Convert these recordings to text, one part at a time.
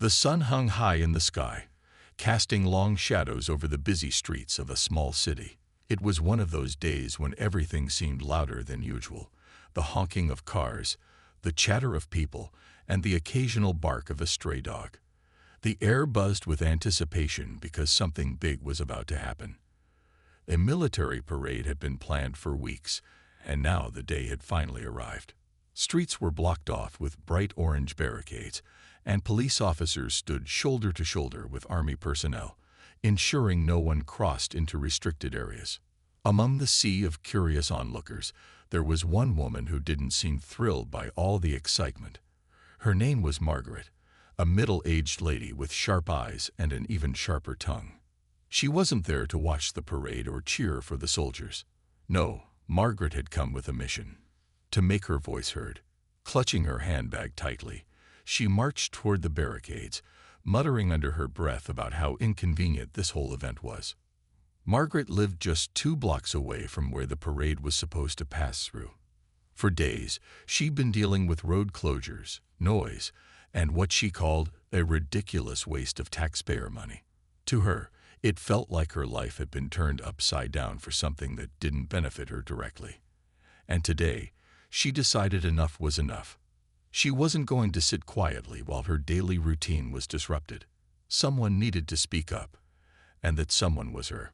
The sun hung high in the sky, casting long shadows over the busy streets of a small city. It was one of those days when everything seemed louder than usual. The honking of cars, the chatter of people, and the occasional bark of a stray dog. The air buzzed with anticipation because something big was about to happen. A military parade had been planned for weeks, and now the day had finally arrived. Streets were blocked off with bright orange barricades, and police officers stood shoulder to shoulder with army personnel, ensuring no one crossed into restricted areas. Among the sea of curious onlookers, there was one woman who didn't seem thrilled by all the excitement. Her name was Margaret, a middle-aged lady with sharp eyes and an even sharper tongue. She wasn't there to watch the parade or cheer for the soldiers. No, Margaret had come with a mission: to make her voice heard. Clutching her handbag tightly, she marched toward the barricades, muttering under her breath about how inconvenient this whole event was. Margaret lived just 2 blocks away from where the parade was supposed to pass through. For days, she'd been dealing with road closures, noise, and what she called a ridiculous waste of taxpayer money. To her, it felt like her life had been turned upside down for something that didn't benefit her directly. And today, she decided enough was enough. She wasn't going to sit quietly while her daily routine was disrupted. Someone needed to speak up, and that someone was her.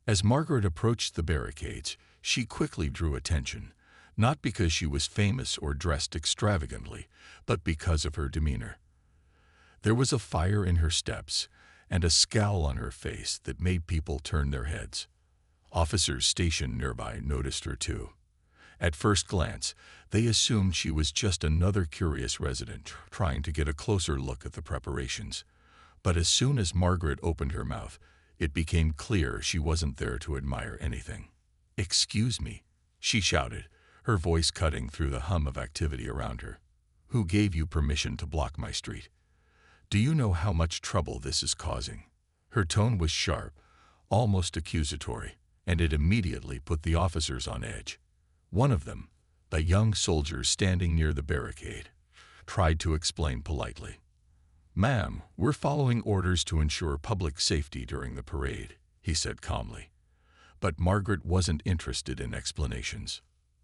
As Margaret approached the barricades, she quickly drew attention, not because she was famous or dressed extravagantly, but because of her demeanor. There was a fire in her steps and a scowl on her face that made people turn their heads. Officers stationed nearby noticed her too. At first glance, they assumed she was just another curious resident trying to get a closer look at the preparations. But as soon as Margaret opened her mouth, it became clear she wasn't there to admire anything. "Excuse me," she shouted, her voice cutting through the hum of activity around her. "Who gave you permission to block my street? Do you know how much trouble this is causing?" Her tone was sharp, almost accusatory, and it immediately put the officers on edge. One of them, a young soldier standing near the barricade, tried to explain politely. "Ma'am, we're following orders to ensure public safety during the parade," he said calmly. But Margaret wasn't interested in explanations.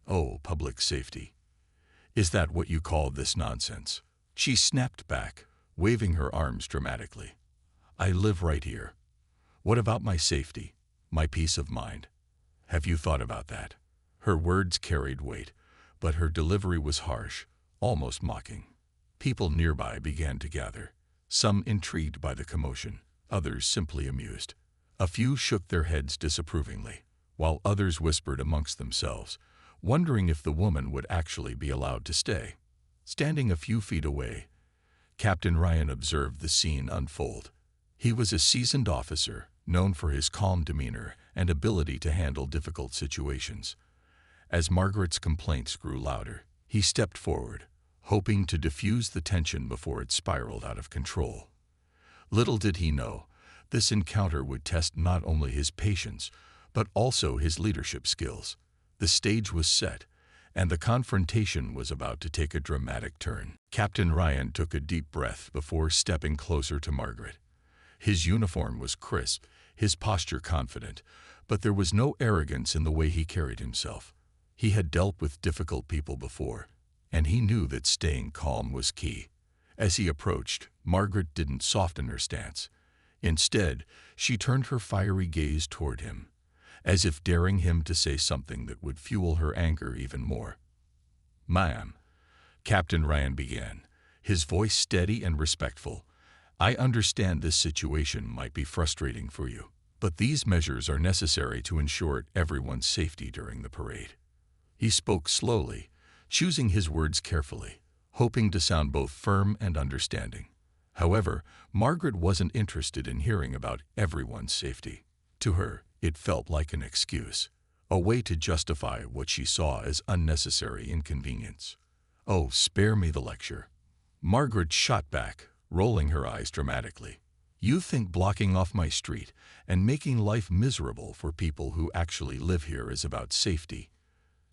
"Oh, public safety. Is that what you call this nonsense?" She snapped back, waving her arms dramatically. "I live right here. What about my safety, my peace of mind? Have you thought about that?" Her words carried weight, but her delivery was harsh, almost mocking. People nearby began to gather, some intrigued by the commotion, others simply amused. A few shook their heads disapprovingly, while others whispered amongst themselves, wondering if the woman would actually be allowed to stay. Standing a few feet away, Captain Ryan observed the scene unfold. He was a seasoned officer, known for his calm demeanor and ability to handle difficult situations. As Margaret's complaints grew louder, he stepped forward, hoping to diffuse the tension before it spiraled out of control. Little did he know, this encounter would test not only his patience, but also his leadership skills. The stage was set, and the confrontation was about to take a dramatic turn. Captain Ryan took a deep breath before stepping closer to Margaret. His uniform was crisp, his posture confident, but there was no arrogance in the way he carried himself. He had dealt with difficult people before, and he knew that staying calm was key. As he approached, Margaret didn't soften her stance. Instead, she turned her fiery gaze toward him, as if daring him to say something that would fuel her anger even more. "Ma'am," Captain Ryan began, his voice steady and respectful, "I understand this situation might be frustrating for you, but these measures are necessary to ensure everyone's safety during the parade." He spoke slowly, choosing his words carefully, hoping to sound both firm and understanding. However, Margaret wasn't interested in hearing about everyone's safety. To her, it felt like an excuse, a way to justify what she saw as unnecessary inconvenience. "Oh, spare me the lecture." Margaret shot back, rolling her eyes dramatically. "You think blocking off my street and making life miserable for people who actually live here is about safety?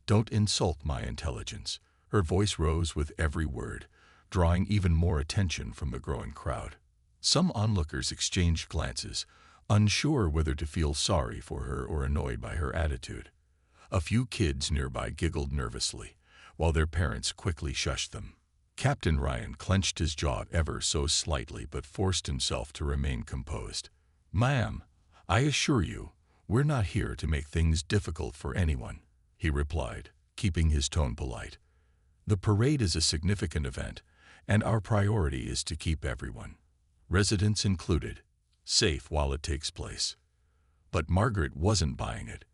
Don't insult my intelligence." Her voice rose with every word, drawing even more attention from the growing crowd. Some onlookers exchanged glances, unsure whether to feel sorry for her or annoyed by her attitude. A few kids nearby giggled nervously, while their parents quickly shushed them. Captain Ryan clenched his jaw ever so slightly but forced himself to remain composed. "Ma'am, I assure you, we're not here to make things difficult for anyone," he replied, keeping his tone polite. "The parade is a significant event, and our priority is to keep everyone, residents included, safe while it takes place." But Margaret wasn't buying it.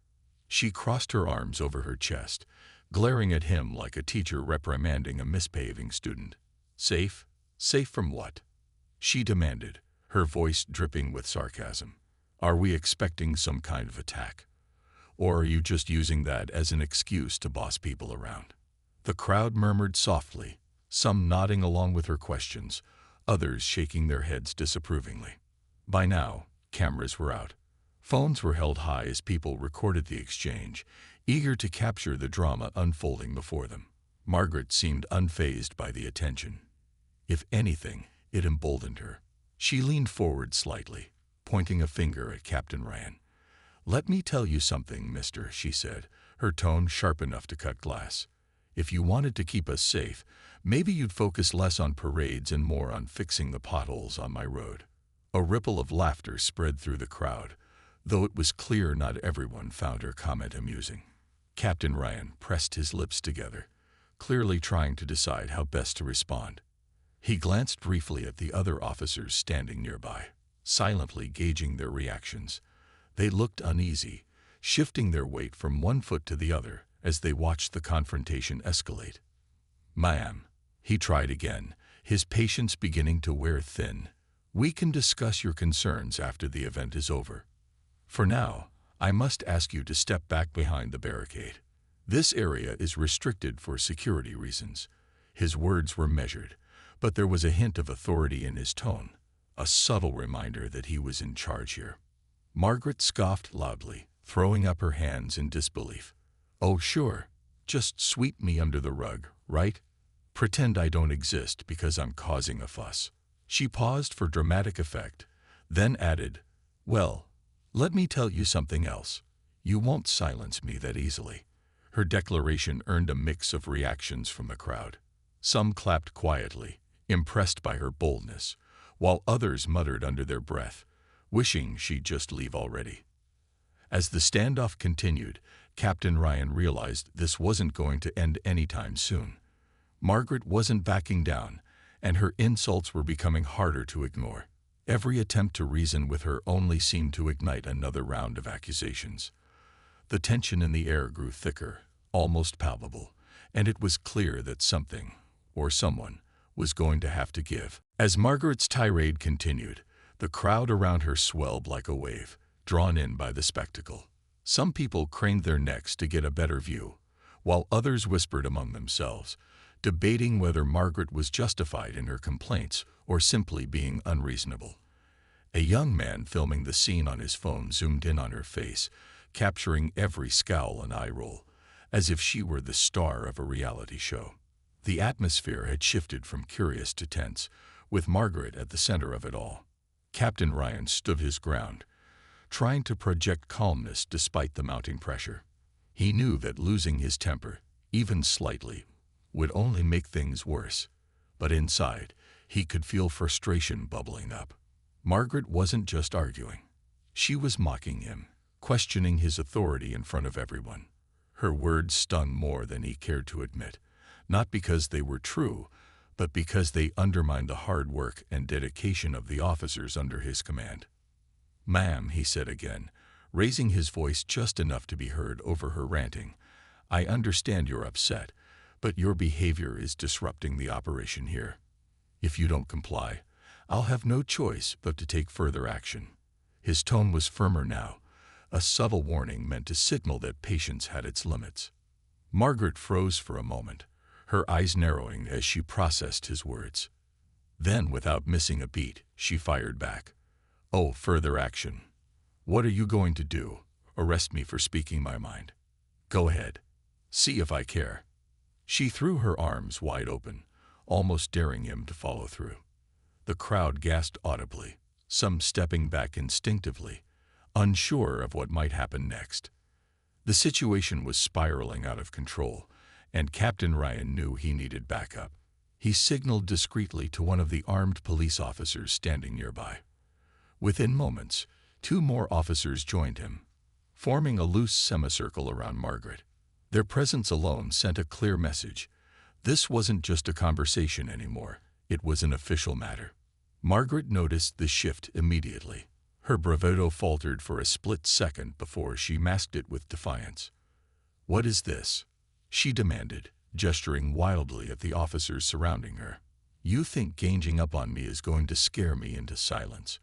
She crossed her arms over her chest, glaring at him like a teacher reprimanding a misbehaving student. "Safe? Safe from what?" she demanded, her voice dripping with sarcasm. "Are we expecting some kind of attack? Or are you just using that as an excuse to boss people around?" The crowd murmured softly, some nodding along with her questions, others shaking their heads disapprovingly. By now, cameras were out. Phones were held high as people recorded the exchange, eager to capture the drama unfolding before them. Margaret seemed unfazed by the attention. If anything, it emboldened her. She leaned forward slightly, pointing a finger at Captain Ryan. "Let me tell you something, mister," she said, her tone sharp enough to cut glass. "If you wanted to keep us safe, maybe you'd focus less on parades and more on fixing the potholes on my road." A ripple of laughter spread through the crowd, though it was clear not everyone found her comment amusing. Captain Ryan pressed his lips together, clearly trying to decide how best to respond. He glanced briefly at the other officers standing nearby, silently gauging their reactions. They looked uneasy, shifting their weight from one foot to the other as they watched the confrontation escalate. "Ma'am," he tried again, his patience beginning to wear thin, "we can discuss your concerns after the event is over. For now, I must ask you to step back behind the barricade. This area is restricted for security reasons." His words were measured, but there was a hint of authority in his tone, a subtle reminder that he was in charge here. Margaret scoffed loudly, throwing up her hands in disbelief. "Oh, sure. Just sweep me under the rug, right? Pretend I don't exist because I'm causing a fuss." She paused for dramatic effect, then added, "Well, let me tell you something else. You won't silence me that easily." Her declaration earned a mix of reactions from the crowd. Some clapped quietly, impressed by her boldness, while others muttered under their breath, wishing she'd just leave already. As the standoff continued, Captain Ryan realized this wasn't going to end anytime soon. Margaret wasn't backing down, and her insults were becoming harder to ignore. Every attempt to reason with her only seemed to ignite another round of accusations. The tension in the air grew thicker, almost palpable, and it was clear that something, or someone, was going to have to give. As Margaret's tirade continued, the crowd around her swelled like a wave, drawn in by the spectacle. Some people craned their necks to get a better view, while others whispered among themselves, debating whether Margaret was justified in her complaints or simply being unreasonable. A young man filming the scene on his phone zoomed in on her face, capturing every scowl and eye roll, as if she were the star of a reality show. The atmosphere had shifted from curious to tense, with Margaret at the center of it all. Captain Ryan stood his ground, trying to project calmness despite the mounting pressure. He knew that losing his temper, even slightly, would only make things worse, but inside, he could feel frustration bubbling up. Margaret wasn't just arguing. She was mocking him, questioning his authority in front of everyone. Her words stung more than he cared to admit, not because they were true, but because they undermined the hard work and dedication of the officers under his command. "Ma'am," he said again, raising his voice just enough to be heard over her ranting, "I understand you're upset, but your behavior is disrupting the operation here. If you don't comply, I'll have no choice but to take further action." His tone was firmer now, a subtle warning meant to signal that patience had its limits. Margaret froze for a moment, her eyes narrowing as she processed his words. Then, without missing a beat, she fired back. "Oh, further action. What are you going to do? Arrest me for speaking my mind? Go ahead. See if I care." She threw her arms wide open, almost daring him to follow through. The crowd gasped audibly, some stepping back instinctively, unsure of what might happen next. The situation was spiraling out of control, and Captain Ryan knew he needed backup. He signaled discreetly to one of the armed police officers standing nearby. Within moments, 2 more officers joined him, forming a loose semicircle around Margaret. Their presence alone sent a clear message. This wasn't just a conversation anymore, it was an official matter. Margaret noticed the shift immediately. Her bravado faltered for a split second before she masked it with defiance. "What is this?" she demanded, gesturing wildly at the officers surrounding her. "You think ganging up on me is going to scare me into silence?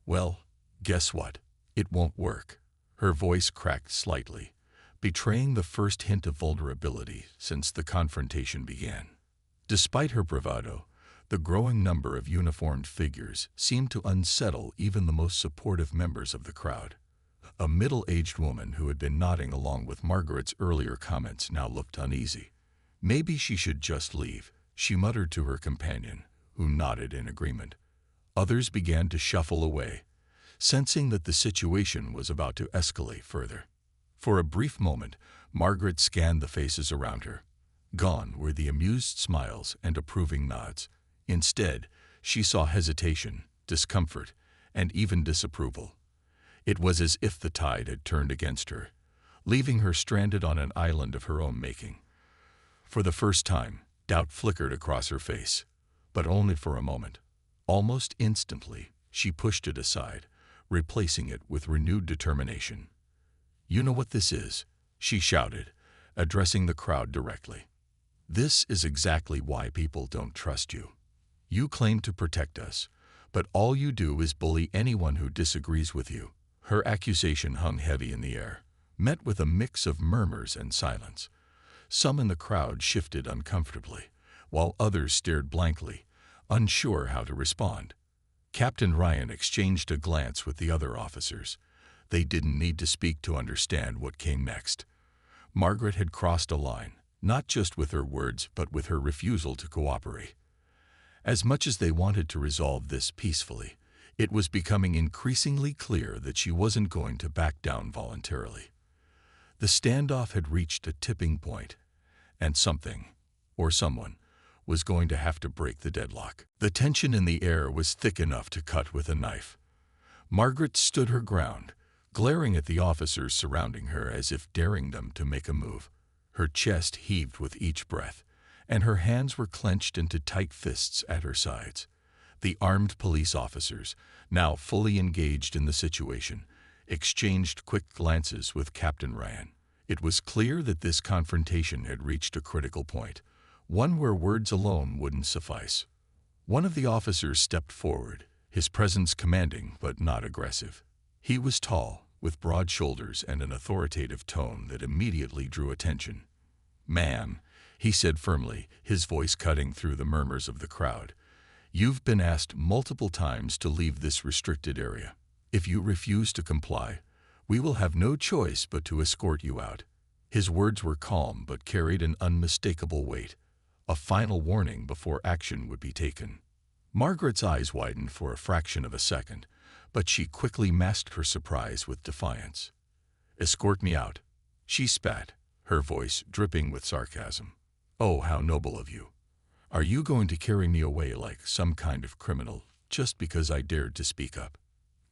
Well, guess what? It won't work." Her voice cracked slightly, betraying the first hint of vulnerability since the confrontation began. Despite her bravado, the growing number of uniformed figures seemed to unsettle even the most supportive members of the crowd. A middle-aged woman who had been nodding along with Margaret's earlier comments now looked uneasy. Maybe she should just leave, she muttered to her companion, who nodded in agreement. Others began to shuffle away, sensing that the situation was about to escalate further. For a brief moment, Margaret scanned the faces around her. Gone were the amused smiles and approving nods. Instead, she saw hesitation, discomfort, and even disapproval. It was as if the tide had turned against her, leaving her stranded on an island of her own making. For the first time, doubt flickered across her face, but only for a moment. Almost instantly, she pushed it aside, replacing it with renewed determination. "You know what this is," she shouted, addressing the crowd directly. "This is exactly why people don't trust you. You claim to protect us, but all you do is bully anyone who disagrees with you." Her accusation hung heavy in the air, met with a mix of murmurs and silence. Some in the crowd shifted uncomfortably, while others stared blankly, unsure how to respond. Captain Ryan exchanged a glance with the other officers. They didn't need to speak to understand what came next. Margaret had crossed a line, not just with her words, but with her refusal to cooperate. As much as they wanted to resolve this peacefully, it was becoming increasingly clear that she wasn't going to back down voluntarily. The standoff had reached a tipping point, and something, or someone, was going to have to break the deadlock. The tension in the air was thick enough to cut with a knife. Margaret stood her ground, glaring at the officers surrounding her as if daring them to make a move. Her chest heaved with each breath, and her hands were clenched into tight fists at her sides. The armed police officers, now fully engaged in the situation, exchanged quick glances with Captain Ryan. It was clear that this confrontation had reached a critical point, one where words alone wouldn't suffice. One of the officers stepped forward, his presence commanding but not aggressive. He was tall, with broad shoulders and an authoritative tone that immediately drew attention. "Ma'am," he said firmly, his voice cutting through the murmurs of the crowd, "you've been asked multiple times to leave this restricted area. If you refuse to comply, we will have no choice but to escort you out." His words were calm but carried an unmistakable weight, a final warning before action would be taken. Margaret's eyes widened for a fraction of a second, but she quickly masked her surprise with defiance. "Escort me out," she spat, her voice dripping with sarcasm. "Oh, how noble of you. Are you going to carry me away like some kind of criminal just because I dared to speak up?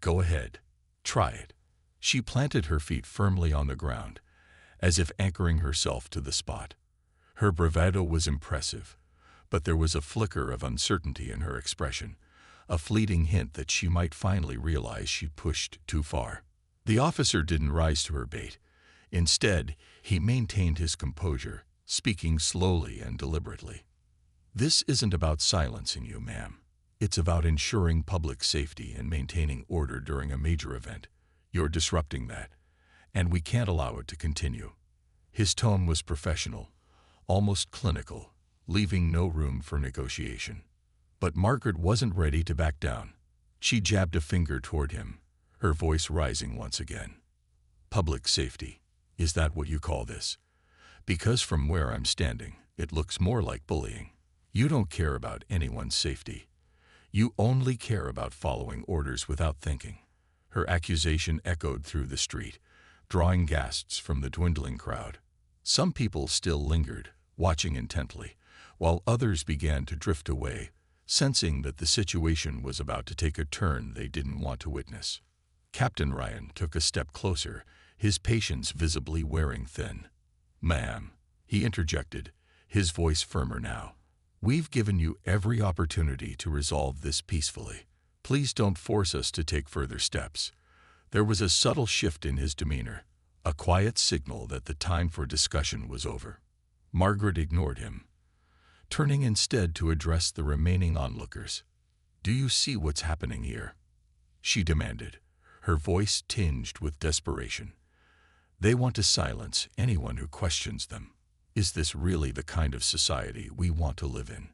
Go ahead. Try it." She planted her feet firmly on the ground, as if anchoring herself to the spot. Her bravado was impressive, but there was a flicker of uncertainty in her expression, a fleeting hint that she might finally realize she pushed too far. The officer didn't rise to her bait. Instead, he maintained his composure, speaking slowly and deliberately. "This isn't about silencing you, ma'am. It's about ensuring public safety and maintaining order during a major event. You're disrupting that, and we can't allow it to continue." His tone was professional, almost clinical, leaving no room for negotiation. But Margaret wasn't ready to back down. She jabbed a finger toward him, her voice rising once again. "Public safety, is that what you call this? Because from where I'm standing, it looks more like bullying." You don't care about anyone's safety. You only care about following orders without thinking. Her accusation echoed through the street, drawing gasps from the dwindling crowd. Some people still lingered, watching intently, while others began to drift away, sensing that the situation was about to take a turn they didn't want to witness. Captain Ryan took a step closer, his patience visibly wearing thin. "Ma'am," he interjected, his voice firmer now. "We've given you every opportunity to resolve this peacefully. Please don't force us to take further steps." There was a subtle shift in his demeanor, a quiet signal that the time for discussion was over. Margaret ignored him, turning instead to address the remaining onlookers. "Do you see what's happening here?" she demanded, her voice tinged with desperation. "They want to silence anyone who questions them. Is this really the kind of society we want to live in?"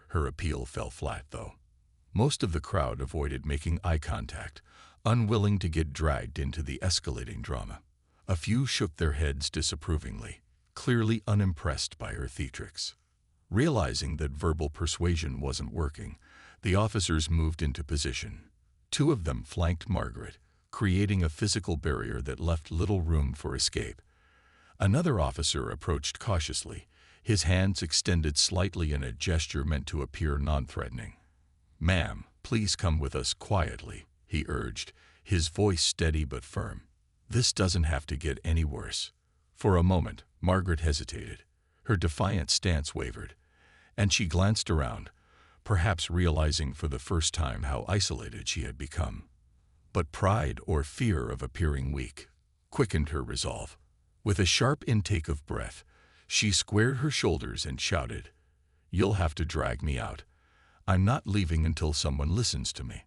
Her appeal fell flat, though. Most of the crowd avoided making eye contact, unwilling to get dragged into the escalating drama. A few shook their heads disapprovingly, clearly unimpressed by her theatrics. Realizing that verbal persuasion wasn't working, the officers moved into position. Two of them flanked Margaret, creating a physical barrier that left little room for escape. Another officer approached cautiously, his hands extended slightly in a gesture meant to appear non-threatening. "Ma'am, please come with us quietly," he urged, his voice steady but firm. "This doesn't have to get any worse." For a moment, Margaret hesitated. Her defiant stance wavered, and she glanced around, perhaps realizing for the first time how isolated she had become. But pride or fear of appearing weak quickened her resolve. With a sharp intake of breath, she squared her shoulders and shouted, "You'll have to drag me out. I'm not leaving until someone listens to me."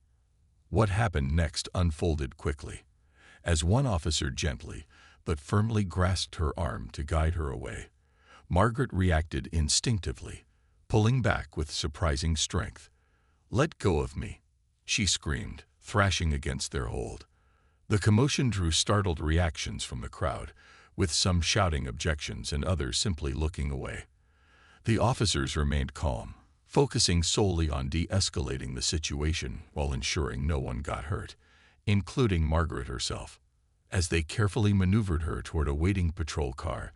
What happened next unfolded quickly. As one officer gently but firmly grasped her arm to guide her away, Margaret reacted instinctively, pulling back with surprising strength. "Let go of me," she screamed, thrashing against their hold. The commotion drew startled reactions from the crowd, with some shouting objections and others simply looking away. The officers remained calm, focusing solely on de-escalating the situation while ensuring no one got hurt, including Margaret herself. As they carefully maneuvered her toward a waiting patrol car,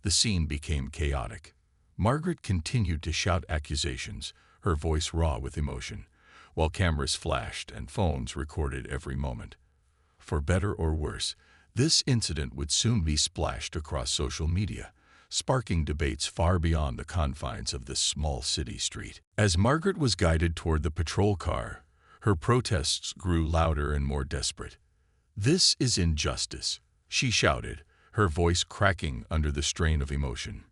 the scene became chaotic. Margaret continued to shout accusations, her voice raw with emotion, while cameras flashed and phones recorded every moment. For better or worse, this incident would soon be splashed across social media, sparking debates far beyond the confines of this small city street. As Margaret was guided toward the patrol car, her protests grew louder and more desperate. "This is injustice," she shouted, her voice cracking under the strain of emotion.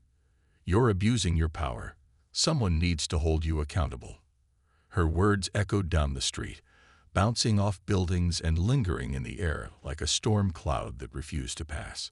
"You're abusing your power. Someone needs to hold you accountable." Her words echoed down the street, bouncing off buildings and lingering in the air like a storm cloud that refused to pass.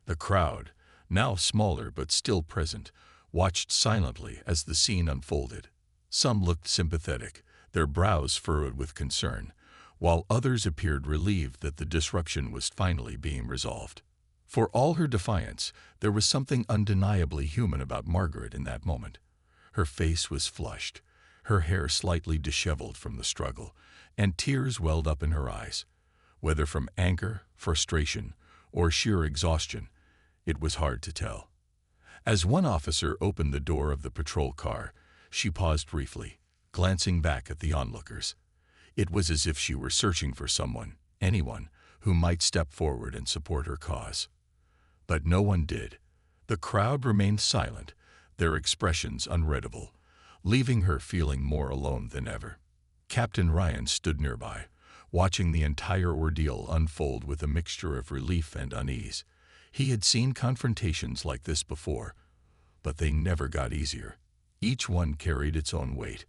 The crowd, now smaller but still present, watched silently as the scene unfolded. Some looked sympathetic, their brows furrowed with concern, while others appeared relieved that the disruption was finally being resolved. For all her defiance, there was something undeniably human about Margaret in that moment. Her face was flushed, her hair slightly disheveled from the struggle, and tears welled up in her eyes. Whether from anger, frustration, or sheer exhaustion, it was hard to tell. As one officer opened the door of the patrol car, she paused briefly, glancing back at the onlookers. It was as if she were searching for someone, anyone, who might step forward and support her cause. But no one did. The crowd remained silent, their expressions unreadable, leaving her feeling more alone than ever. Captain Ryan stood nearby, watching the entire ordeal unfold with a mixture of relief and unease. He had seen confrontations like this before, but they never got easier. Each one carried its own weight,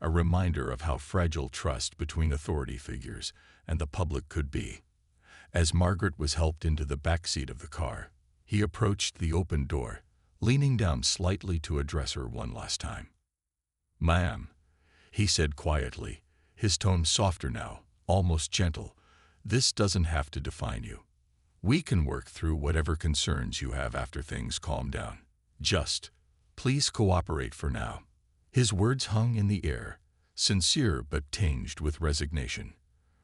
a reminder of how fragile trust between authority figures and the public could be. As Margaret was helped into the back seat of the car, he approached the open door, leaning down slightly to address her one last time. "Ma'am," he said quietly, his tone softer now, almost gentle, "this doesn't have to define you. We can work through whatever concerns you have after things calm down. Just, please cooperate for now." His words hung in the air, sincere but tinged with resignation.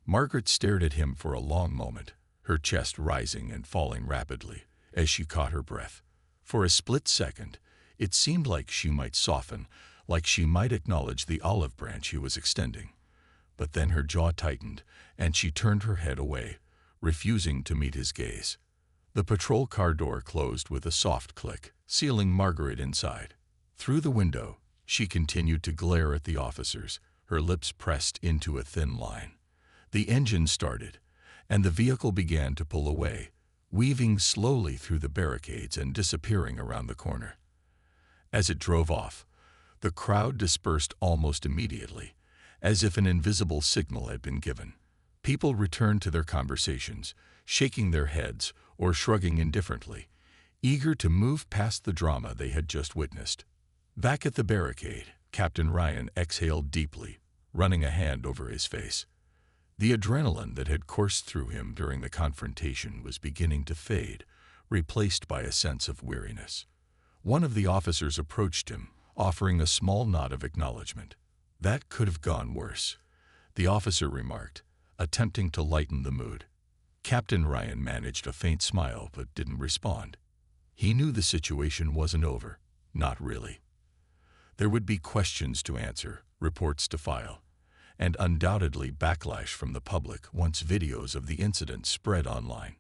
Margaret stared at him for a long moment, her chest rising and falling rapidly as she caught her breath. For a split second, it seemed like she might soften, like she might acknowledge the olive branch he was extending. But then her jaw tightened, and she turned her head away, refusing to meet his gaze. The patrol car door closed with a soft click, sealing Margaret inside. Through the window, she continued to glare at the officers, her lips pressed into a thin line. The engine started, and the vehicle began to pull away, weaving slowly through the barricades and disappearing around the corner. As it drove off, the crowd dispersed almost immediately, as if an invisible signal had been given. People returned to their conversations, shaking their heads or shrugging indifferently, eager to move past the drama they had just witnessed. Back at the barricade, Captain Ryan exhaled deeply, running a hand over his face. The adrenaline that had coursed through him during the confrontation was beginning to fade, replaced by a sense of weariness. One of the officers approached him, offering a small nod of acknowledgement. "That could have gone worse," the officer remarked, attempting to lighten the mood. Captain Ryan managed a faint smile but didn't respond. He knew the situation wasn't over. Not really. There would be questions to answer, reports to file, and undoubtedly backlash from the public once videos of the incident spread online.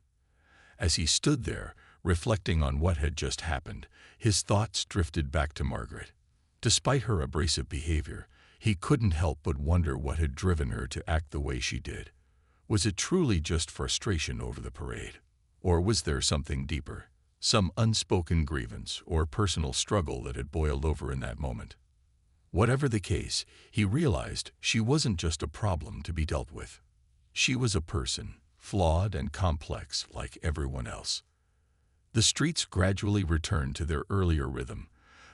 As he stood there, reflecting on what had just happened, his thoughts drifted back to Margaret. Despite her abrasive behavior, he couldn't help but wonder what had driven her to act the way she did. Was it truly just frustration over the parade? Or was there something deeper, some unspoken grievance or personal struggle that had boiled over in that moment? Whatever the case, he realized she wasn't just a problem to be dealt with. She was a person, flawed and complex like everyone else. The streets gradually returned to their earlier rhythm,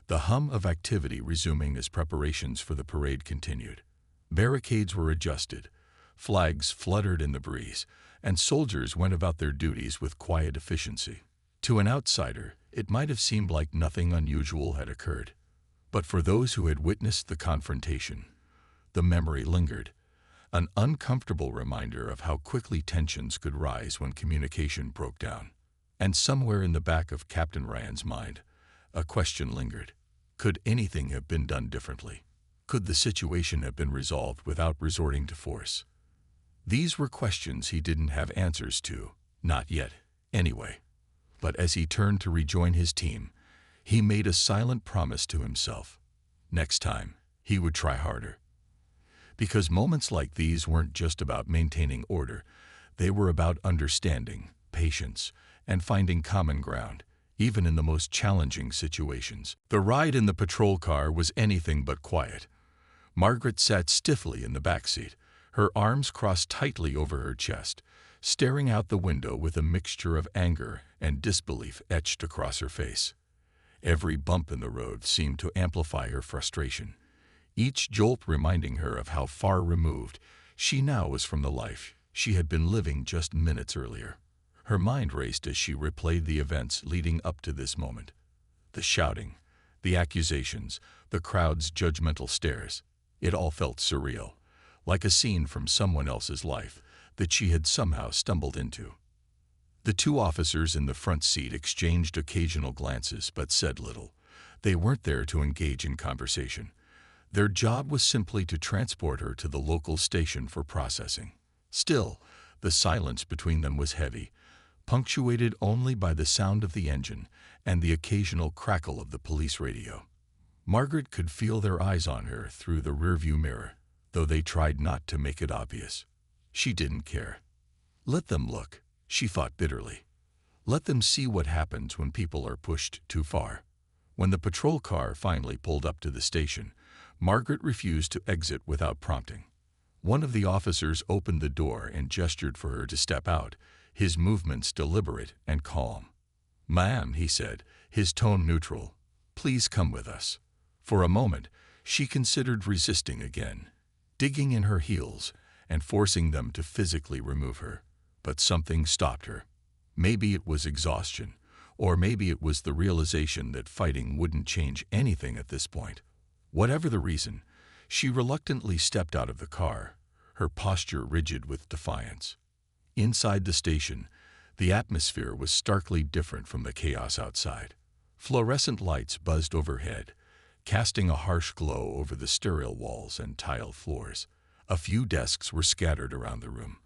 the hum of activity resuming as preparations for the parade continued. Barricades were adjusted, flags fluttered in the breeze, and soldiers went about their duties with quiet efficiency. To an outsider, it might have seemed like nothing unusual had occurred. But for those who had witnessed the confrontation, the memory lingered, an uncomfortable reminder of how quickly tensions could rise when communication broke down. And somewhere in the back of Captain Ryan's mind, a question lingered. Could anything have been done differently? Could the situation have been resolved without resorting to force? These were questions he didn't have answers to, not yet, anyway. But as he turned to rejoin his team, he made a silent promise to himself. Next time, he would try harder. Because moments like these weren't just about maintaining order, they were about understanding, patience, and finding common ground, even in the most challenging situations. The ride in the patrol car was anything but quiet. Margaret sat stiffly in the back seat, her arms crossed tightly over her chest, staring out the window with a mixture of anger and disbelief etched across her face. Every bump in the road seemed to amplify her frustration, each jolt reminding her of how far removed she now was from the life she had been living just minutes earlier. Her mind raced as she replayed the events leading up to this moment. The shouting, the accusations, the crowd's judgmental stares. It all felt surreal, like a scene from someone else's life that she had somehow stumbled into. The two officers in the front seat exchanged occasional glances but said little. They weren't there to engage in conversation. Their job was simply to transport her to the local station for processing. Still, the silence between them was heavy, punctuated only by the sound of the engine and the occasional crackle of the police radio. Margaret could feel their eyes on her through the rearview mirror, though they tried not to make it obvious. She didn't care. Let them look, she thought bitterly. Let them see what happens when people are pushed too far. When the patrol car finally pulled up to the station, Margaret refused to exit without prompting. One of the officers opened the door and gestured for her to step out, his movements deliberate and calm. "Ma'am," he said, his tone neutral, "please come with us." For a moment, she considered resisting again, digging in her heels and forcing them to physically remove her. But something stopped her. Maybe it was exhaustion, or maybe it was the realization that fighting wouldn't change anything at this point. Whatever the reason, she reluctantly stepped out of the car, her posture rigid with defiance. Inside the station, the atmosphere was starkly different from the chaos outside. Fluorescent lights buzzed overhead, casting a harsh glow over the sterile walls and tiled floors. A few desks were scattered around the room,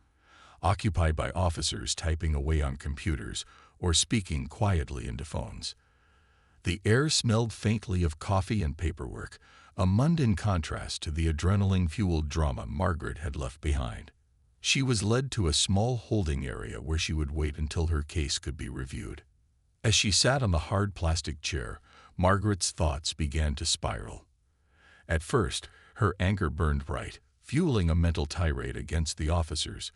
occupied by officers typing away on computers or speaking quietly into phones. The air smelled faintly of coffee and paperwork, a mundane contrast to the adrenaline-fueled drama Margaret had left behind. She was led to a small holding area where she would wait until her case could be reviewed. As she sat on the hard plastic chair, Margaret's thoughts began to spiral. At first, her anger burned bright, fueling a mental tirade against the officers,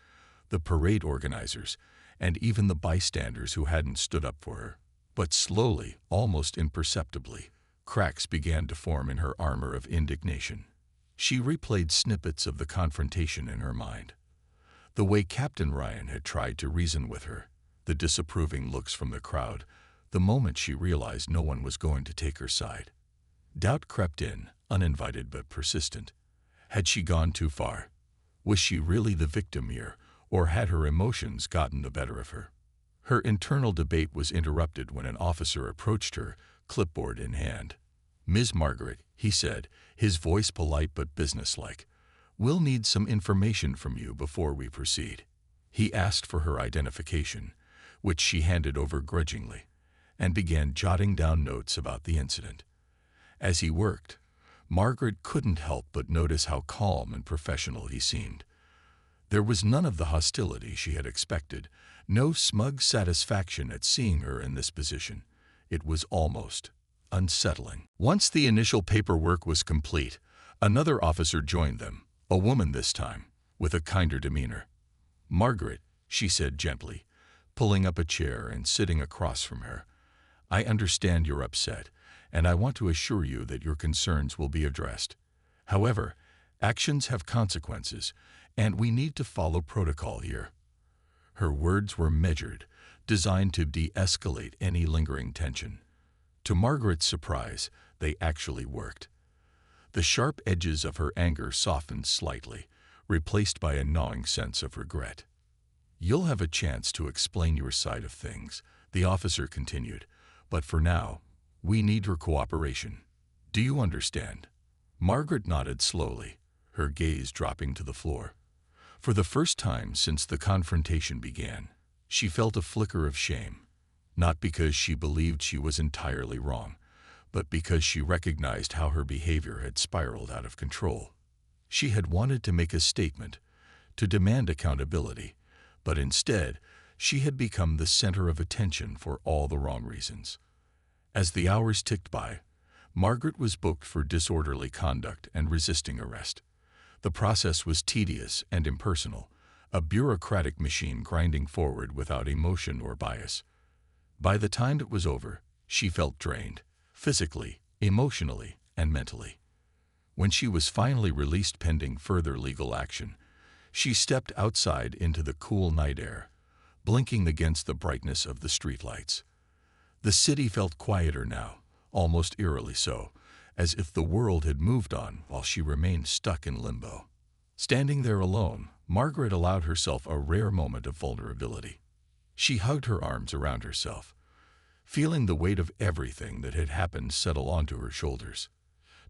the parade organizers, and even the bystanders who hadn't stood up for her. But slowly, almost imperceptibly, cracks began to form in her armor of indignation. She replayed snippets of the confrontation in her mind. The way Captain Ryan had tried to reason with her, the disapproving looks from the crowd, the moment she realized no one was going to take her side. Doubt crept in, uninvited but persistent. Had she gone too far? Was she really the victim here, or had her emotions gotten the better of her? Her internal debate was interrupted when an officer approached her, clipboard in hand. "Ms. Margaret," he said, his voice polite but businesslike, "we'll need some information from you before we proceed." He asked for her identification, which she handed over grudgingly, and began jotting down notes about the incident. As he worked, Margaret couldn't help but notice how calm and professional he seemed. There was none of the hostility she had expected, no smug satisfaction at seeing her in this position. It was almost unsettling. Once the initial paperwork was complete, another officer joined them, a woman this time, with a kinder demeanor. "Margaret," she said gently, pulling up a chair and sitting across from her, "I understand you're upset, and I want to assure you that your concerns will be addressed. However, actions have consequences, and we need to follow protocol here." Her words were measured, designed to de-escalate any lingering tension. To Margaret's surprise, they actually worked. The sharp edges of her anger softened slightly, replaced by a gnawing sense of regret. "You'll have a chance to explain your side of things," the officer continued, "but for now, we need your cooperation. Do you understand?" Margaret nodded slowly, her gaze dropping to the floor. For the first time since the confrontation began, she felt a flicker of shame, not because she believed she was entirely wrong, but because she recognized how her behavior had spiraled out of control. She had wanted to make a statement, to demand accountability, but instead, she had become the center of attention for all the wrong reasons. As the hours ticked by, Margaret was booked for disorderly conduct and resisting arrest. The process was tedious and impersonal, a bureaucratic machine grinding forward without emotion or bias. By the time it was over, she felt drained, physically, emotionally, and mentally. When she was finally released pending further legal action, she stepped outside into the cool night air, blinking against the brightness of the streetlights. The city felt quieter now, almost eerily so, as if the world had moved on while she remained stuck in limbo. Standing there alone, Margaret allowed herself a rare moment of vulnerability. She hugged her arms around herself, feeling the weight of everything that had happened settle onto her shoulders.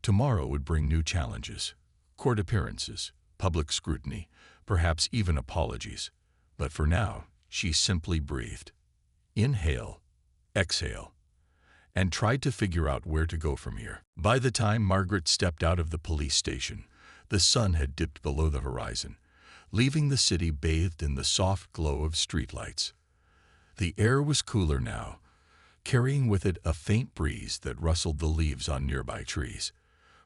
Tomorrow would bring new challenges, court appearances, public scrutiny, perhaps even apologies. But for now, she simply breathed. Inhale, exhale, and tried to figure out where to go from here. By the time Margaret stepped out of the police station, the sun had dipped below the horizon, leaving the city bathed in the soft glow of streetlights. The air was cooler now, carrying with it a faint breeze that rustled the leaves on nearby trees.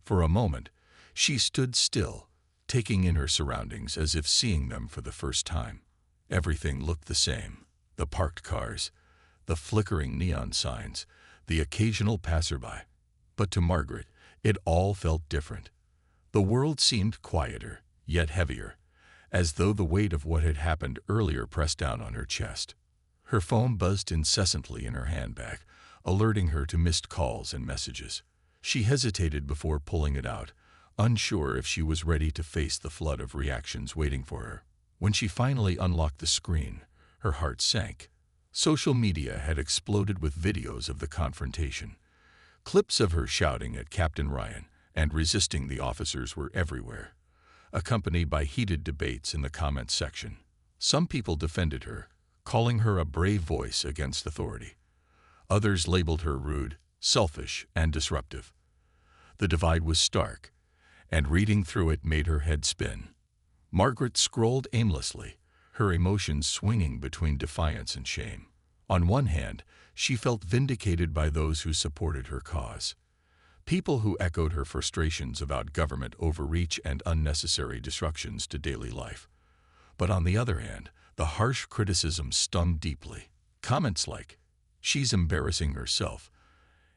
For a moment, she stood still, taking in her surroundings as if seeing them for the first time. Everything looked the same: the parked cars, the flickering neon signs, the occasional passerby. But to Margaret, it all felt different. The world seemed quieter, yet heavier, as though the weight of what had happened earlier pressed down on her chest. Her phone buzzed incessantly in her handbag, alerting her to missed calls and messages. She hesitated before pulling it out, unsure if she was ready to face the flood of reactions waiting for her. When she finally unlocked the screen, her heart sank. Social media had exploded with videos of the confrontation. Clips of her shouting at Captain Ryan and resisting the officers were everywhere, accompanied by heated debates in the comments section. Some people defended her, calling her a brave voice against authority. Others labeled her rude, selfish, and disruptive. The divide was stark, and reading through it made her head spin. Margaret scrolled aimlessly, her emotions swinging between defiance and shame. On one hand, she felt vindicated by those who supported her cause. People who echoed her frustrations about government overreach and unnecessary disruptions to daily life. But on the other hand, the harsh criticism stung deeply. Comments like, "She's embarrassing herself,"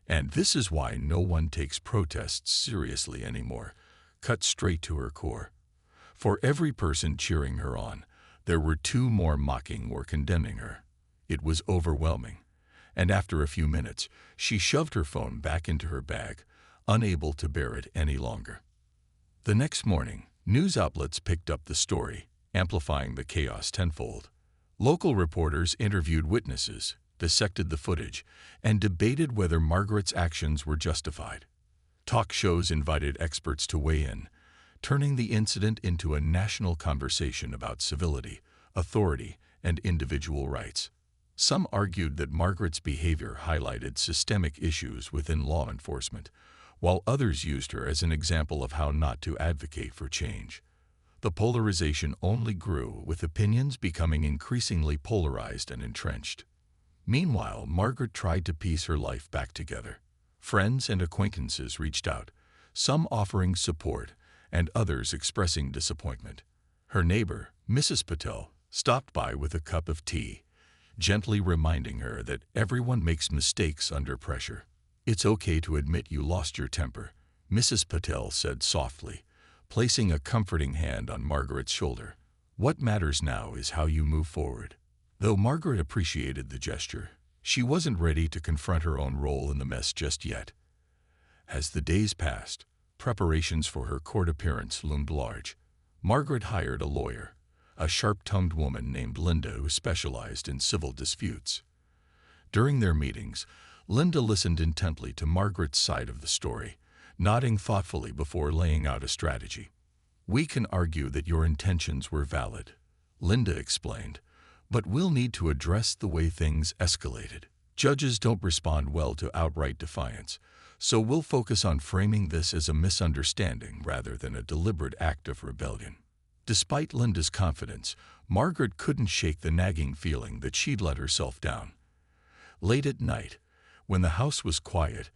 and "This is why no one takes protests seriously anymore," cut straight to her core. For every person cheering her on, there were two more mocking or condemning her. It was overwhelming, and after a few minutes, she shoved her phone back into her bag, unable to bear it any longer. The next morning, news outlets picked up the story, amplifying the chaos tenfold. Local reporters interviewed witnesses, dissected the footage, and debated whether Margaret's actions were justified. Talk shows invited experts to weigh in, turning the incident into a national conversation about civility, authority, and individual rights. Some argued that Margaret's behavior highlighted systemic issues within law enforcement, while others used her as an example of how not to advocate for change. The polarization only grew, with opinions becoming increasingly polarized and entrenched. Meanwhile, Margaret tried to piece her life back together. Friends and acquaintances reached out, some offering support and others expressing disappointment. Her neighbor, Mrs. Patel, stopped by with a cup of tea, gently reminding her that everyone makes mistakes under pressure. "It's okay to admit you lost your temper," Mrs. Patel said softly, placing a comforting hand on Margaret's shoulder. "What matters now is how you move forward." Though Margaret appreciated the gesture, she wasn't ready to confront her own role in the mess just yet. As the days passed, preparations for her court appearance loomed large. Margaret hired a lawyer, a sharp-tongued woman named Linda who specialized in civil disputes. During their meetings, Linda listened intently to Margaret's side of the story, nodding thoughtfully before laying out a strategy. "We can argue that your intentions were valid," Linda explained, "but we'll need to address the way things escalated. Judges don't respond well to outright defiance, so we'll focus on framing this as a misunderstanding rather than a deliberate act of rebellion." Despite Linda's confidence, Margaret couldn't shake the nagging feeling that she'd let herself down. Late at night, when the house was quiet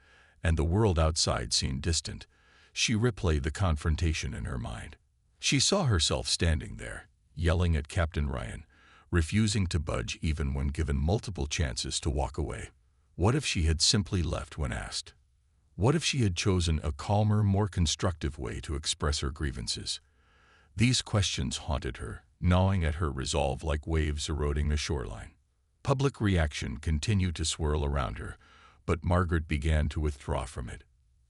and the world outside seemed distant, she replayed the confrontation in her mind. She saw herself standing there, yelling at Captain Ryan, refusing to budge even when given multiple chances to walk away. What if she had simply left when asked? What if she had chosen a calmer, more constructive way to express her grievances? These questions haunted her, gnawing at her resolve like waves eroding a shoreline. Public reaction continued to swirl around her, but Margaret began to withdraw from it.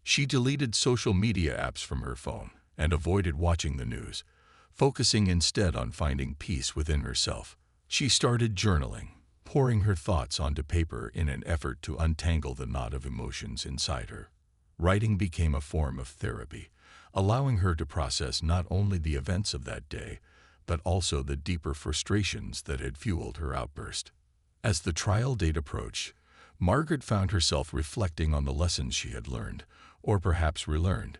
She deleted social media apps from her phone and avoided watching the news, focusing instead on finding peace within herself. She started journaling, pouring her thoughts onto paper in an effort to untangle the knot of emotions inside her. Writing became a form of therapy, allowing her to process not only the events of that day, but also the deeper frustrations that had fueled her outburst. As the trial date approached, Margaret found herself reflecting on the lessons she had learned, or perhaps relearned.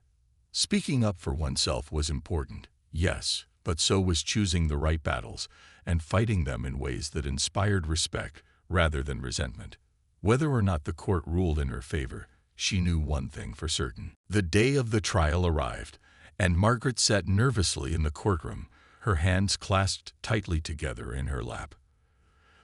Speaking up for oneself was important, yes, but so was choosing the right battles and fighting them in ways that inspired respect rather than resentment. Whether or not the court ruled in her favor, she knew one thing for certain. The day of the trial arrived, and Margaret sat nervously in the courtroom, her hands clasped tightly together in her lap.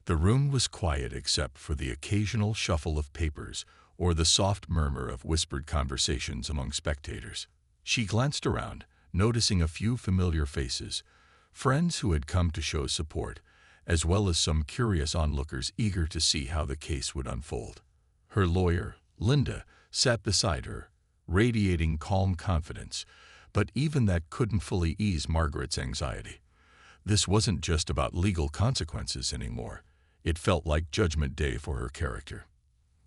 The room was quiet except for the occasional shuffle of papers or the soft murmur of whispered conversations among spectators. She glanced around, noticing a few familiar faces, friends who had come to show support, as well as some curious onlookers eager to see how the case would unfold. Her lawyer, Linda, sat beside her, radiating calm confidence, but even that couldn't fully ease Margaret's anxiety. This wasn't just about legal consequences anymore. It felt like Judgment Day for her character.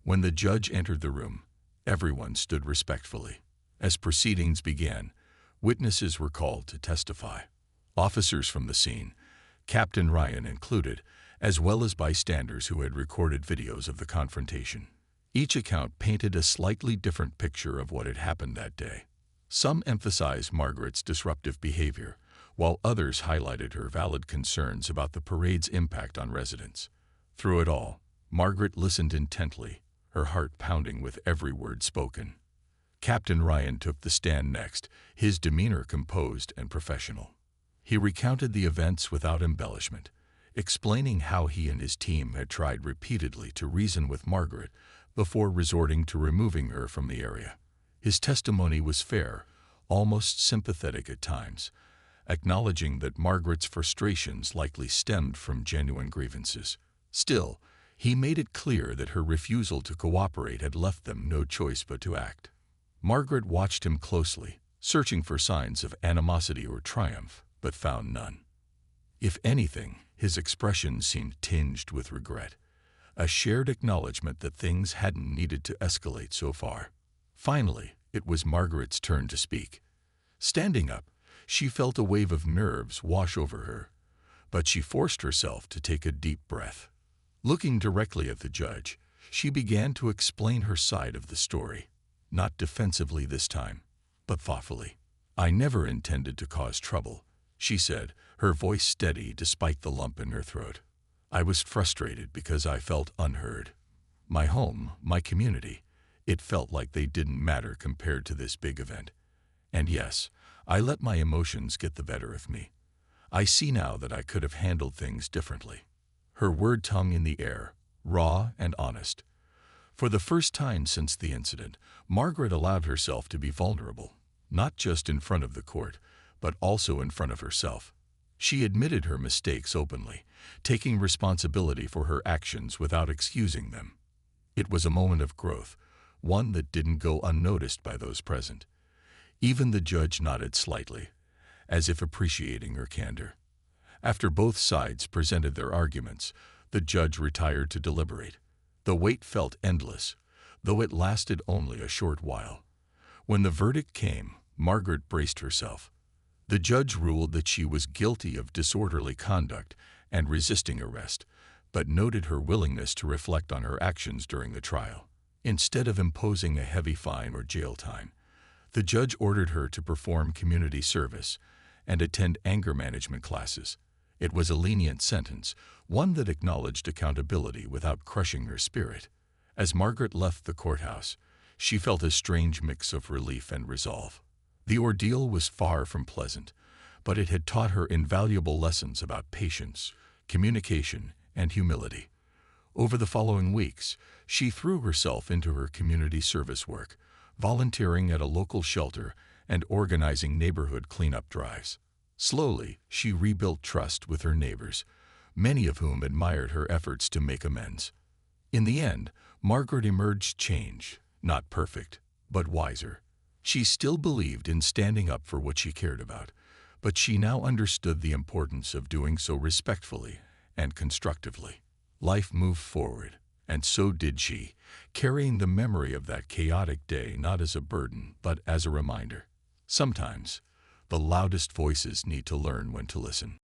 When the judge entered the room, everyone stood respectfully. As proceedings began, witnesses were called to testify. Officers from the scene, Captain Ryan included, as well as bystanders who had recorded videos of the confrontation. Each account painted a slightly different picture of what had happened that day. Some emphasized Margaret's disruptive behavior, while others highlighted her valid concerns about the parade's impact on residents. Through it all, Margaret listened intently, her heart pounding with every word spoken. Captain Ryan took the stand next, his demeanor composed and professional. He recounted the events without embellishment, explaining how he and his team had tried repeatedly to reason with Margaret before resorting to removing her from the area. His testimony was fair, almost sympathetic at times, acknowledging that Margaret's frustrations likely stemmed from genuine grievances. Still, he made it clear that her refusal to cooperate had left them no choice but to act. Margaret watched him closely, searching for signs of animosity or triumph, but found none. If anything, his expression seemed tinged with regret, a shared acknowledgement that things hadn't needed to escalate so far. Finally, it was Margaret's turn to speak. Standing up, she felt a wave of nerves wash over her, but she forced herself to take a deep breath. Looking directly at the judge, she began to explain her side of the story, not defensively this time, but thoughtfully. "I never intended to cause trouble," she said, her voice steady despite the lump in her throat. "I was frustrated because I felt unheard. My home, my community, it felt like they didn't matter compared to this big event. And yes, I let my emotions get the better of me. I see now that I could have handled things differently." Her word tongue in the air, raw and honest. For the first time since the incident, Margaret allowed herself to be vulnerable, not just in front of the court, but also in front of herself. She admitted her mistakes openly, taking responsibility for her actions without excusing them. It was a moment of growth, one that didn't go unnoticed by those present. Even the judge nodded slightly, as if appreciating her candor. After both sides presented their arguments, the judge retired to deliberate. The wait felt endless, though it lasted only a short while. When the verdict came, Margaret braced herself. The judge ruled that she was guilty of disorderly conduct and resisting arrest, but noted her willingness to reflect on her actions during the trial. Instead of imposing a heavy fine or jail time, the judge ordered her to perform community service and attend anger management classes. It was a lenient sentence, one that acknowledged accountability without crushing her spirit. As Margaret left the courthouse, she felt a strange mix of relief and resolve. The ordeal was far from pleasant, but it had taught her invaluable lessons about patience, communication, and humility. Over the following weeks, she threw herself into her community service work, volunteering at a local shelter and organizing neighborhood cleanup drives. Slowly, she rebuilt trust with her neighbors, many of whom admired her efforts to make amends. In the end, Margaret emerged changed, not perfect, but wiser. She still believed in standing up for what she cared about, but she now understood the importance of doing so respectfully and constructively. Life moved forward, and so did she, carrying the memory of that chaotic day not as a burden, but as a reminder. Sometimes, the loudest voices need to learn when to listen.